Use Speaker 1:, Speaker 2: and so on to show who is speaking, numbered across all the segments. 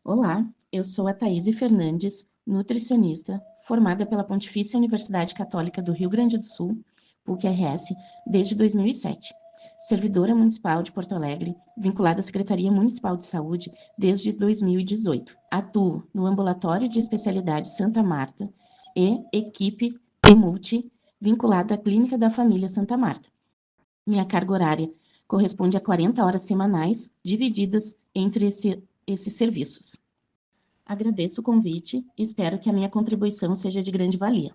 Speaker 1: Olá, eu sou a Thaíse Fernandes, nutricionista, formada pela Pontifícia Universidade Católica do Rio Grande do Sul, PUC-RS, desde 2007. Servidora municipal de Porto Alegre, vinculada à Secretaria Municipal de Saúde desde 2018. Atuo no Ambulatório de Especialidade Santa Marta e equipe EMULTI, vinculada à Clínica da Família Santa Marta. Minha carga horária corresponde a 40 horas semanais, divididas entre esses serviços. Agradeço o convite e espero que a minha contribuição seja de grande valia.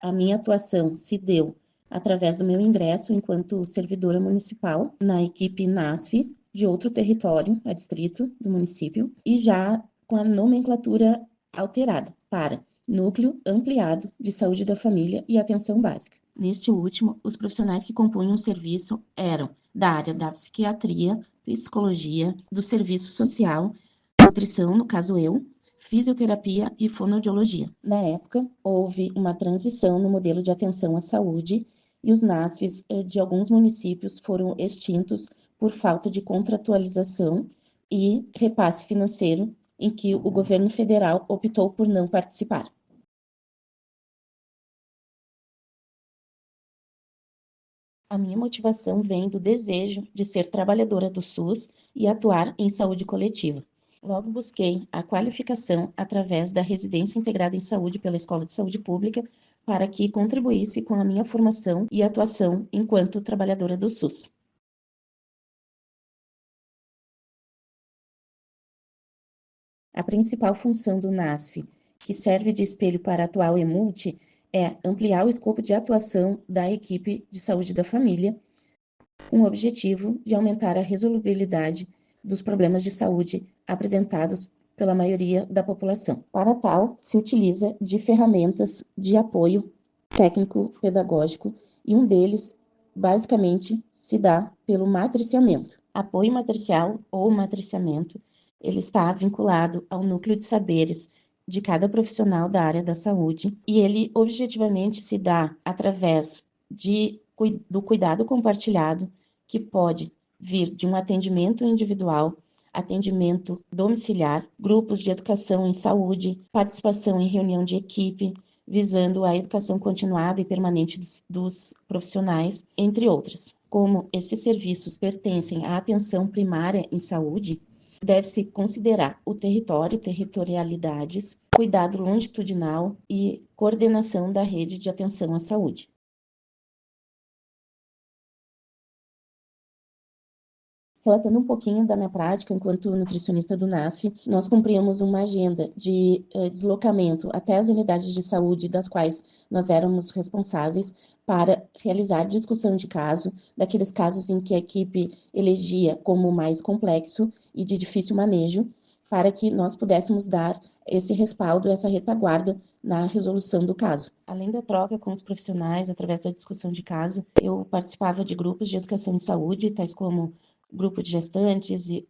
Speaker 1: A minha atuação se deu através do meu ingresso enquanto servidora municipal na equipe NASF de outro território, a distrito do município, e já com a nomenclatura alterada para Núcleo Ampliado de Saúde da Família e Atenção Básica. Neste último, os profissionais que compunham o serviço eram da área da psiquiatria, psicologia, do serviço social, nutrição, no caso eu, fisioterapia e fonoaudiologia. Na época, houve uma transição no modelo de atenção à saúde e os NASFs de alguns municípios foram extintos por falta de contratualização e repasse financeiro, em que o governo federal optou por não participar. A minha motivação vem do desejo de ser trabalhadora do SUS e atuar em saúde coletiva. Logo busquei a qualificação através da residência integrada em saúde pela Escola de Saúde Pública para que contribuísse com a minha formação e atuação enquanto trabalhadora do SUS. A principal função do NASF, que serve de espelho para a atual EMULTI, é ampliar o escopo de atuação da equipe de saúde da família, com o objetivo de aumentar a resolubilidade dos problemas de saúde apresentados pela maioria da população. Para tal, se utiliza de ferramentas de apoio técnico-pedagógico e um deles, basicamente, se dá pelo matriciamento. Apoio matricial ou matriciamento, ele está vinculado ao núcleo de saberes de cada profissional da área da saúde e ele objetivamente se dá através do cuidado compartilhado, que pode vir de um atendimento individual, atendimento domiciliar, grupos de educação em saúde, participação em reunião de equipe, visando a educação continuada e permanente dos profissionais, entre outras. Como esses serviços pertencem à atenção primária em saúde, deve-se considerar o território, territorialidades, cuidado longitudinal e coordenação da rede de atenção à saúde. Relatando um pouquinho da minha prática enquanto nutricionista do NASF, nós cumpríamos uma agenda de deslocamento até as unidades de saúde das quais nós éramos responsáveis para realizar discussão de caso, daqueles casos em que a equipe elegia como mais complexo e de difícil manejo, para que nós pudéssemos dar esse respaldo, essa retaguarda na resolução do caso. Além da troca com os profissionais, através da discussão de caso, eu participava de grupos de educação em saúde, tais como grupo de gestantes e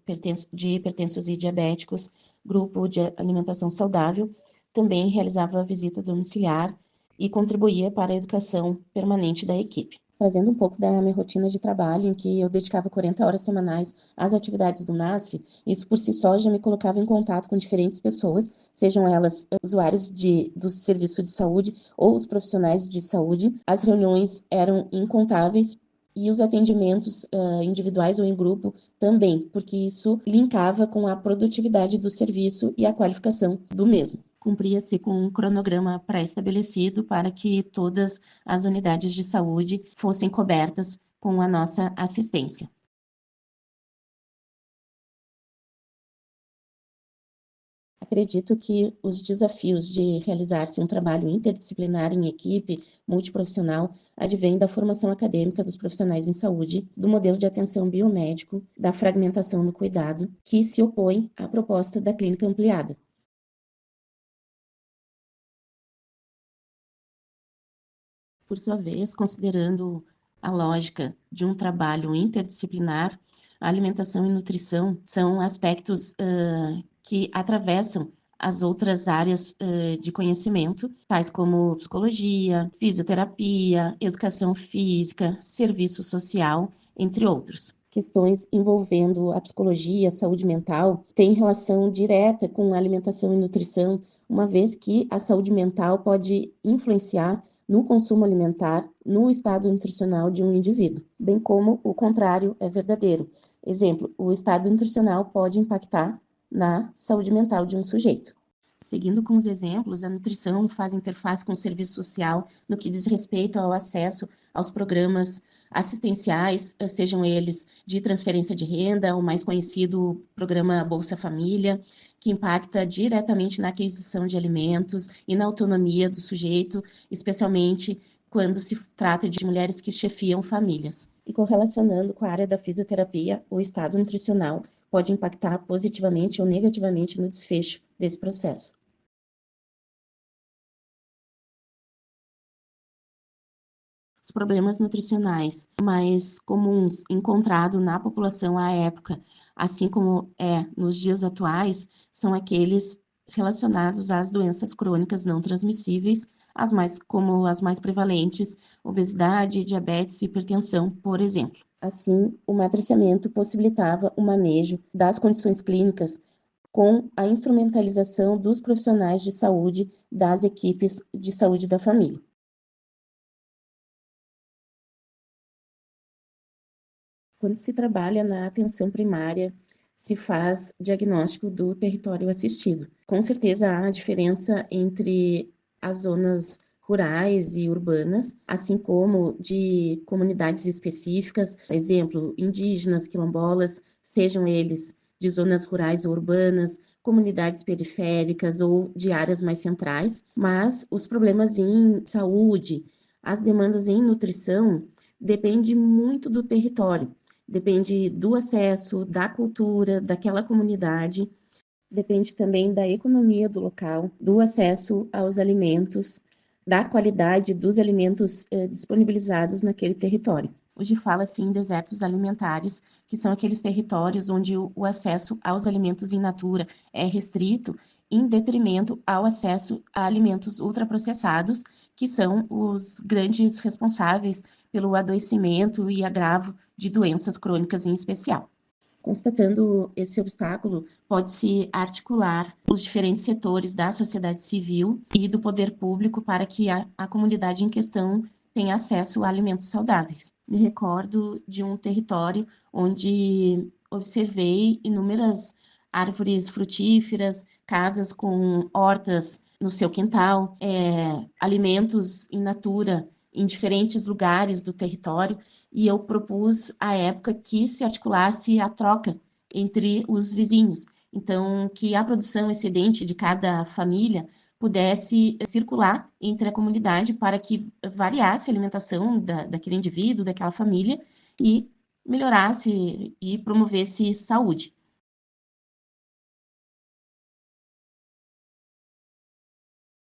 Speaker 1: de hipertensos e diabéticos, grupo de alimentação saudável, também realizava visita domiciliar e contribuía para a educação permanente da equipe. Trazendo um pouco da minha rotina de trabalho, em que eu dedicava 40 horas semanais às atividades do NASF, isso por si só já me colocava em contato com diferentes pessoas, sejam elas usuários do serviço de saúde ou os profissionais de saúde. As reuniões eram incontáveis, e os atendimentos individuais ou em grupo também, porque isso linkava com a produtividade do serviço e a qualificação do mesmo. Cumpria-se com um cronograma pré-estabelecido para que todas as unidades de saúde fossem cobertas com a nossa assistência. Acredito que os desafios de realizar-se um trabalho interdisciplinar em equipe, multiprofissional, advêm da formação acadêmica dos profissionais em saúde, do modelo de atenção biomédico, da fragmentação do cuidado, que se opõe à proposta da clínica ampliada. Por sua vez, considerando a lógica de um trabalho interdisciplinar, a alimentação e nutrição são aspectos que atravessam as outras áreas de conhecimento, tais como psicologia, fisioterapia, educação física, serviço social, entre outros. Questões envolvendo a psicologia, a saúde mental, têm relação direta com a alimentação e nutrição, uma vez que a saúde mental pode influenciar no consumo alimentar, no estado nutricional de um indivíduo, bem como o contrário é verdadeiro. Exemplo, o estado nutricional pode impactar na saúde mental de um sujeito. Seguindo com os exemplos, a nutrição faz interface com o serviço social no que diz respeito ao acesso aos programas assistenciais, sejam eles de transferência de renda, o mais conhecido programa Bolsa Família, que impacta diretamente na aquisição de alimentos e na autonomia do sujeito, especialmente quando se trata de mulheres que chefiam famílias. E correlacionando com a área da fisioterapia, o estado nutricional pode impactar positivamente ou negativamente no desfecho desse processo. Os problemas nutricionais mais comuns encontrados na população à época, assim como nos dias atuais, são aqueles relacionados às doenças crônicas não transmissíveis, como as mais prevalentes, obesidade, diabetes e hipertensão, por exemplo. Assim, o matriciamento possibilitava o manejo das condições clínicas com a instrumentalização dos profissionais de saúde das equipes de saúde da família. Quando se trabalha na atenção primária, se faz diagnóstico do território assistido. Com certeza há diferença entre as zonas rurais e urbanas, assim como de comunidades específicas, exemplo, indígenas, quilombolas, sejam eles de zonas rurais ou urbanas, comunidades periféricas ou de áreas mais centrais, mas os problemas em saúde, as demandas em nutrição, depende muito do território. Depende do acesso, da cultura, daquela comunidade, depende também da economia do local, do acesso aos alimentos, da qualidade dos alimentos disponibilizados naquele território. Hoje fala-se em desertos alimentares, que são aqueles territórios onde o acesso aos alimentos in natura é restrito, em detrimento ao acesso a alimentos ultraprocessados, que são os grandes responsáveis pelo adoecimento e agravo de doenças crônicas em especial. Constatando esse obstáculo, pode-se articular os diferentes setores da sociedade civil e do poder público para que a comunidade em questão tenha acesso a alimentos saudáveis. Me recordo de um território onde observei inúmeras árvores frutíferas, casas com hortas no seu quintal, alimentos in natura em diferentes lugares do território, e eu propus à época que se articulasse a troca entre os vizinhos. Então, que a produção excedente de cada família pudesse circular entre a comunidade para que variasse a alimentação daquele indivíduo, daquela família, e melhorasse e promovesse saúde.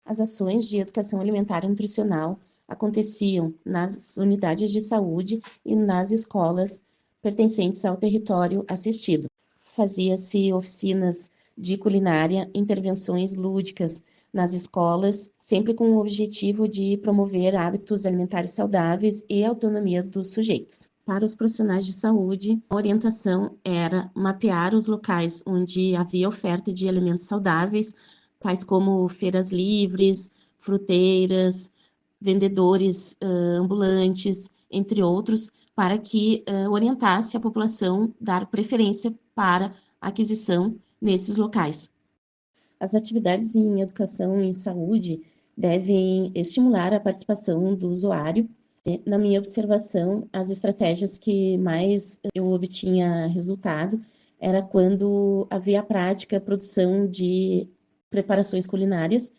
Speaker 1: As ações de educação alimentar e nutricional aconteciam nas unidades de saúde e nas escolas pertencentes ao território assistido. Fazia-se oficinas de culinária, intervenções lúdicas nas escolas, sempre com o objetivo de promover hábitos alimentares saudáveis e autonomia dos sujeitos. Para os profissionais de saúde, a orientação era mapear os locais onde havia oferta de alimentos saudáveis, tais como feiras livres, fruteiras, vendedores ambulantes, entre outros, para que orientasse a população dar preferência para aquisição nesses locais. As atividades em educação e saúde devem estimular a participação do usuário. Na minha observação, as estratégias que mais eu obtinha resultado era quando havia a prática, a produção de preparações culinárias,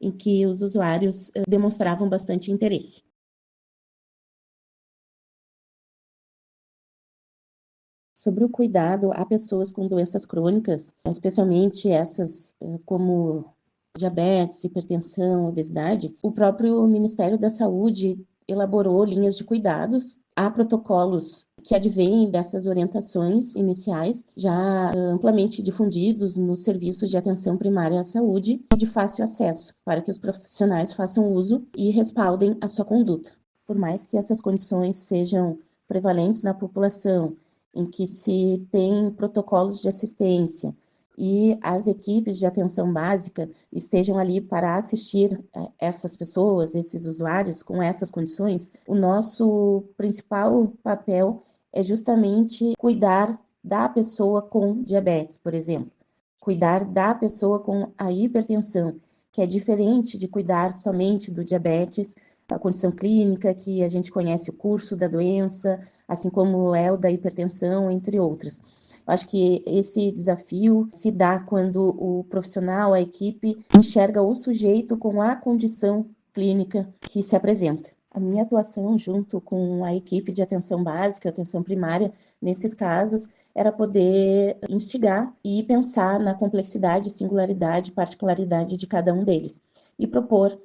Speaker 1: em que os usuários demonstravam bastante interesse. Sobre o cuidado a pessoas com doenças crônicas, especialmente essas como diabetes, hipertensão, obesidade, o próprio Ministério da Saúde elaborou linhas de cuidados. Há protocolos que advêm dessas orientações iniciais, já amplamente difundidos nos serviços de atenção primária à saúde e de fácil acesso, para que os profissionais façam uso e respaldem a sua conduta. Por mais que essas condições sejam prevalentes na população em que se tem protocolos de assistência e as equipes de atenção básica estejam ali para assistir essas pessoas, esses usuários com essas condições, o nosso principal papel é justamente cuidar da pessoa com diabetes, por exemplo, cuidar da pessoa com a hipertensão, que é diferente de cuidar somente do diabetes, a condição clínica, que a gente conhece o curso da doença, assim como é o da hipertensão, entre outras. Eu acho que esse desafio se dá quando o profissional, a equipe, enxerga o sujeito com a condição clínica que se apresenta. A minha atuação junto com a equipe de atenção básica, atenção primária, nesses casos, era poder instigar e pensar na complexidade, singularidade, particularidade de cada um deles e propor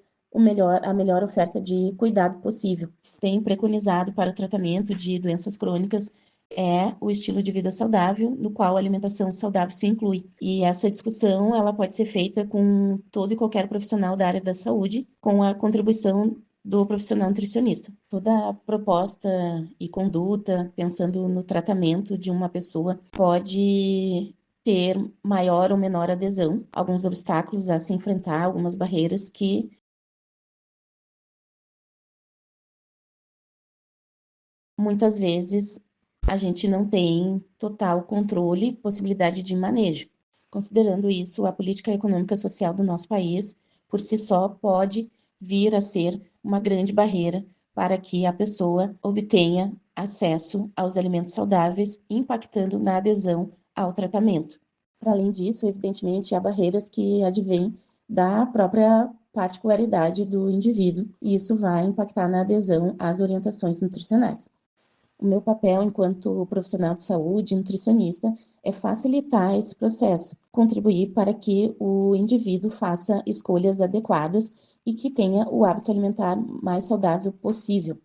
Speaker 1: a melhor oferta de cuidado possível. Se tem preconizado para o tratamento de doenças crônicas é o estilo de vida saudável, no qual a alimentação saudável se inclui. E essa discussão ela pode ser feita com todo e qualquer profissional da área da saúde, com a contribuição do profissional nutricionista. Toda proposta e conduta, pensando no tratamento de uma pessoa, pode ter maior ou menor adesão, alguns obstáculos a se enfrentar, algumas barreiras que muitas vezes a gente não tem total controle, possibilidade de manejo. Considerando isso, a política econômica e social do nosso país, por si só, pode vir a ser uma grande barreira para que a pessoa obtenha acesso aos alimentos saudáveis, impactando na adesão ao tratamento. Para além disso, evidentemente, há barreiras que advêm da própria particularidade do indivíduo, e isso vai impactar na adesão às orientações nutricionais. O meu papel enquanto profissional de saúde, nutricionista, é facilitar esse processo, contribuir para que o indivíduo faça escolhas adequadas e que tenha o hábito alimentar mais saudável possível.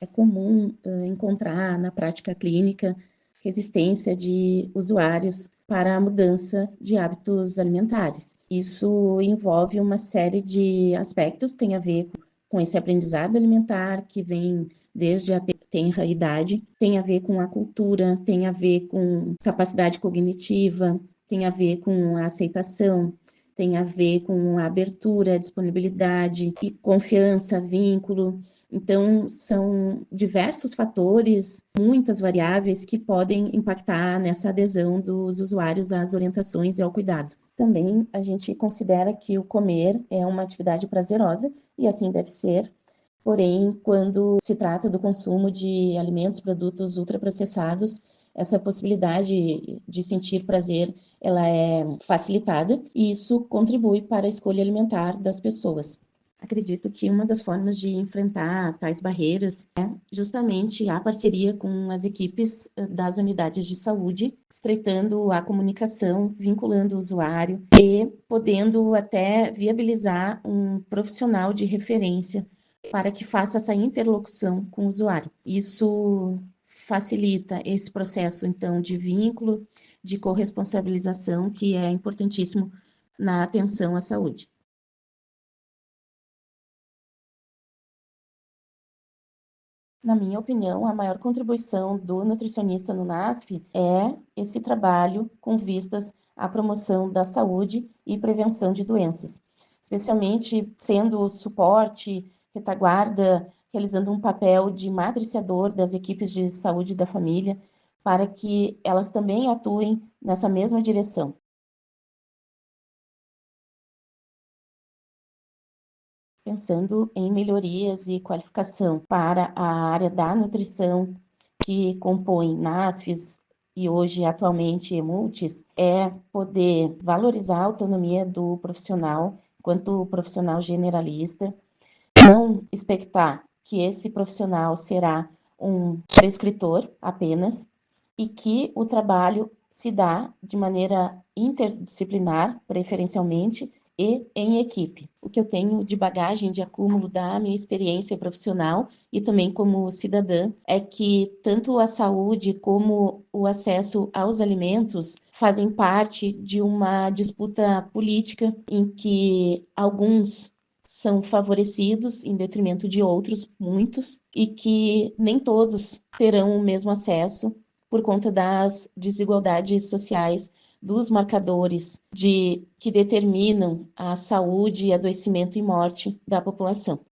Speaker 1: É comum encontrar na prática clínica resistência de usuários para a mudança de hábitos alimentares. Isso envolve uma série de aspectos, tem a ver com esse aprendizado alimentar que vem desde a tenra idade, tem a ver com a cultura, tem a ver com capacidade cognitiva, tem a ver com a aceitação, tem a ver com a abertura, disponibilidade e confiança, vínculo. Então, são diversos fatores, muitas variáveis que podem impactar nessa adesão dos usuários às orientações e ao cuidado. Também a gente considera que o comer é uma atividade prazerosa e assim deve ser. Porém, quando se trata do consumo de alimentos, produtos ultraprocessados, essa possibilidade de sentir prazer, ela é facilitada e isso contribui para a escolha alimentar das pessoas. Acredito que uma das formas de enfrentar tais barreiras é justamente a parceria com as equipes das unidades de saúde, estreitando a comunicação, vinculando o usuário e podendo até viabilizar um profissional de referência para que faça essa interlocução com o usuário. Isso facilita esse processo, então, de vínculo, de corresponsabilização, que é importantíssimo na atenção à saúde. Na minha opinião, a maior contribuição do nutricionista no NASF é esse trabalho com vistas à promoção da saúde e prevenção de doenças, especialmente sendo suporte, retaguarda, realizando um papel de matriciador das equipes de saúde da família, para que elas também atuem nessa mesma direção. Pensando em melhorias e qualificação para a área da nutrição, que compõe NASFs e hoje atualmente EMULTIs, é poder valorizar a autonomia do profissional enquanto profissional generalista, não expectar que esse profissional será um prescritor apenas e que o trabalho se dá de maneira interdisciplinar, preferencialmente, e em equipe. O que eu tenho de bagagem, de acúmulo da minha experiência profissional e também como cidadã é que tanto a saúde como o acesso aos alimentos fazem parte de uma disputa política em que alguns são favorecidos em detrimento de outros, muitos, e que nem todos terão o mesmo acesso por conta das desigualdades sociais dos marcadores que determinam a saúde, adoecimento e morte da população.